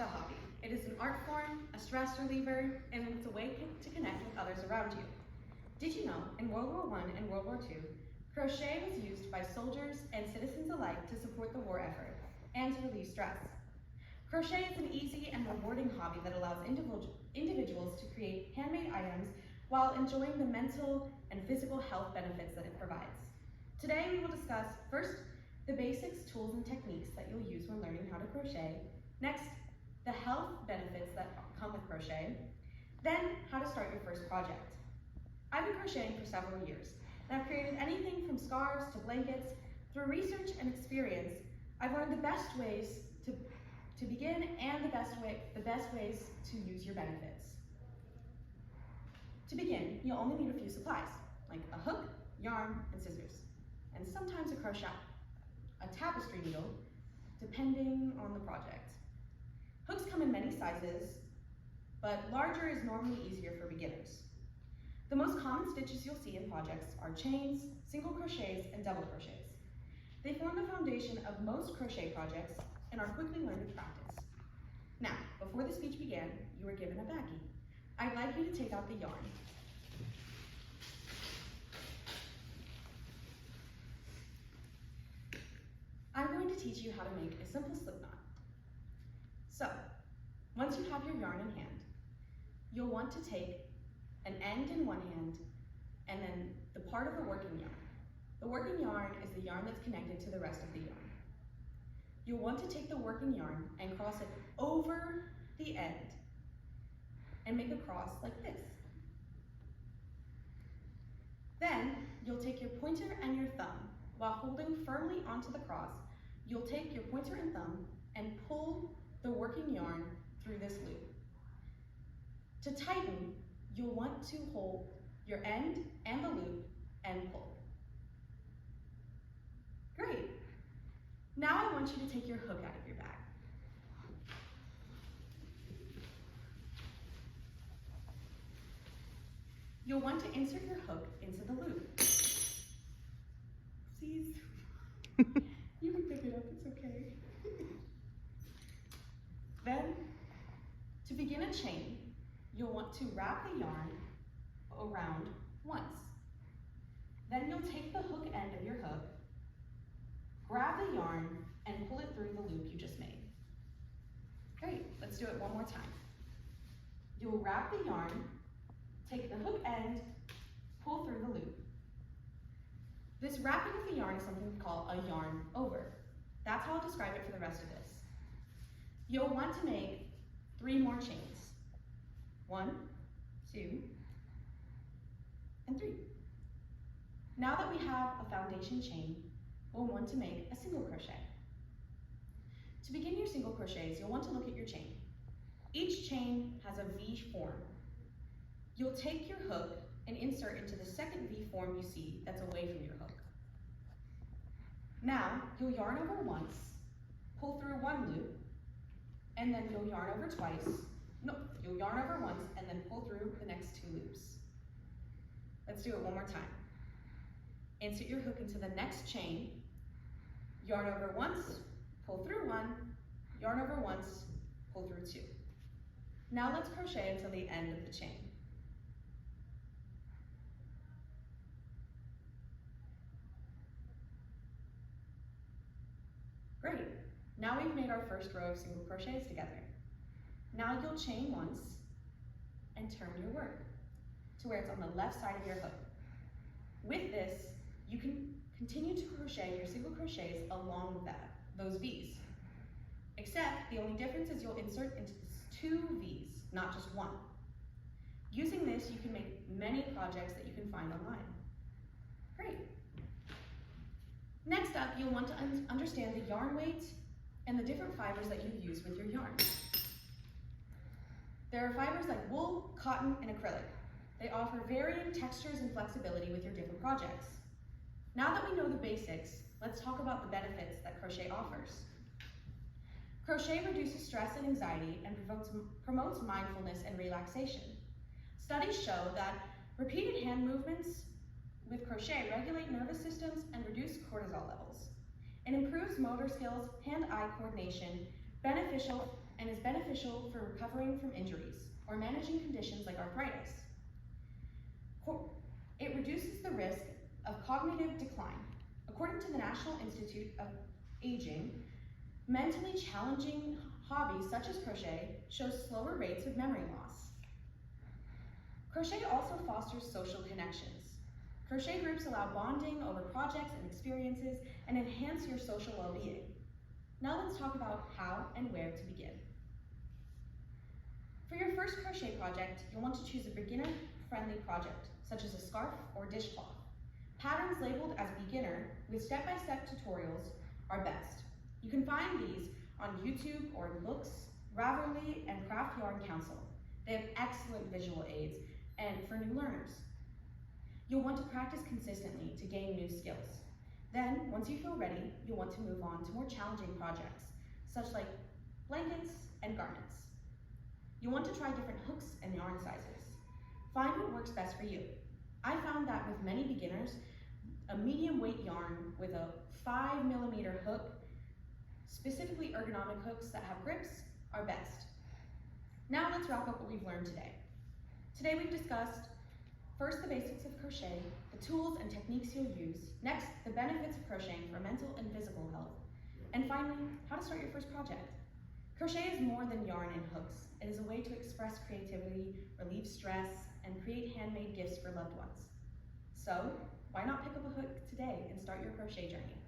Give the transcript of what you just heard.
a hobby. It is an art form, a stress reliever, and it's a way to connect with others around you. Did you know, in World War I and World War II, crochet was used by soldiers and citizens alike to support the war effort and to relieve stress. Crochet is an easy and rewarding hobby that allows individuals to create handmade items while enjoying the mental and physical health benefits that it provides. Today we will discuss, first, the basics, tools, and techniques that you'll use when learning how to crochet. Next, the health benefits that come with crochet. Then, how to start your first project. I've been crocheting for several years, and I've created anything from scarves to blankets. Through research and experience, I've learned the best ways to begin and the best ways to use your benefits. To begin, you'll only need a few supplies, like a hook, yarn, and scissors, and sometimes a crochet, a tapestry needle, depending on the project. Hooks come in many sizes, but larger is normally easier for beginners. The most common stitches you'll see in projects are chains, single crochets, and double crochets. They form the foundation of most crochet projects and are quickly learned to practice. Now, before the speech began, you were given a baggie. I'd like you to take out the yarn. I'm going to teach you how to make a simple slip knot. So, once you have your yarn in hand, you'll want to take an end in one hand and then the part of the working yarn. The working yarn is the yarn that's connected to the rest of the yarn. You'll want to take the working yarn and cross it over the end and make a cross like this. Then, you'll take your pointer and your thumb. While holding firmly onto the cross, you'll take your pointer and thumb and pull the working yarn through this loop. To tighten, you'll want to hold your end and the loop and pull. Great. Now I want you to take your hook out of your bag. You'll want to insert your hook into the loop. Please. You can pick it up, it's okay. Then, to begin a chain, you'll want to wrap the yarn around once. Then you'll take the hook end of your hook, grab the yarn, and pull it through the loop you just made. Great, let's do it one more time. You'll wrap the yarn, take the hook end, pull through the loop. This wrapping of the yarn is something we call a yarn over. That's how I'll describe it for the rest of this. You'll want to make 3 more chains. 1, 2, and 3. Now that we have a foundation chain, we'll want to make a single crochet. To begin your single crochets, you'll want to look at your chain. Each chain has a V form. You'll take your hook and insert into the second V form you see that's away from your hook. Now, you'll yarn over once, pull through 1 loop, and then you'll yarn over twice. No, you'll yarn over once and then pull through the next 2 loops. Let's do it one more time. Insert your hook into the next chain, yarn over once, pull through 1, yarn over once, pull through 2. Now let's crochet until the end of the chain. Great, now we've made our first row of single crochets together. Now you'll chain once and turn your work to where it's on the left side of your hook. With this, you can continue to crochet your single crochets along with those V's. Except the only difference is you'll insert into 2 V's, not just 1. Using this, you can make many projects that you can find online. Great. Next up, you'll want to understand the yarn weight and the different fibers that you use with your yarn. There are fibers like wool, cotton, and acrylic. They offer varying textures and flexibility with your different projects. Now that we know the basics, let's talk about the benefits that crochet offers. Crochet reduces stress and anxiety and promotes mindfulness and relaxation. Studies show that repeated hand movements with crochet regulate nervous systems and reduce cortisol levels. It improves motor skills, hand-eye coordination, beneficial and is beneficial for recovering from injuries or managing conditions like arthritis. It reduces the risk of cognitive decline. According to the National Institute of Aging, mentally challenging hobbies such as crochet show slower rates of memory loss. Crochet also fosters social connections. Crochet groups allow bonding over projects and experiences and enhance your social well-being. Now let's talk about how and where to begin. For your first crochet project, you'll want to choose a beginner-friendly project, such as a scarf or dishcloth. Patterns labeled as beginner with step-by-step tutorials are best. You can find these on YouTube or Looks, Ravelry, and Craft Yarn Council. They have excellent visual aids and for new learners. You'll want to practice consistently to gain new skills. Then, once you feel ready, you'll want to move on to more challenging projects, such like blankets and garments. You'll want to try different hooks and yarn sizes. Find what works best for you. I found that with many beginners, a medium weight yarn with a 5mm hook, specifically ergonomic hooks that have grips, are best. Now let's wrap up what we've learned today. Today we've discussed first the basics of crochet, the tools and techniques you'll use, next the benefits of crocheting for mental and physical health, and finally, how to start your first project. Crochet is more than yarn and hooks. It is a way to express creativity, relieve stress, and create handmade gifts for loved ones. So, why not pick up a hook today and start your crochet journey?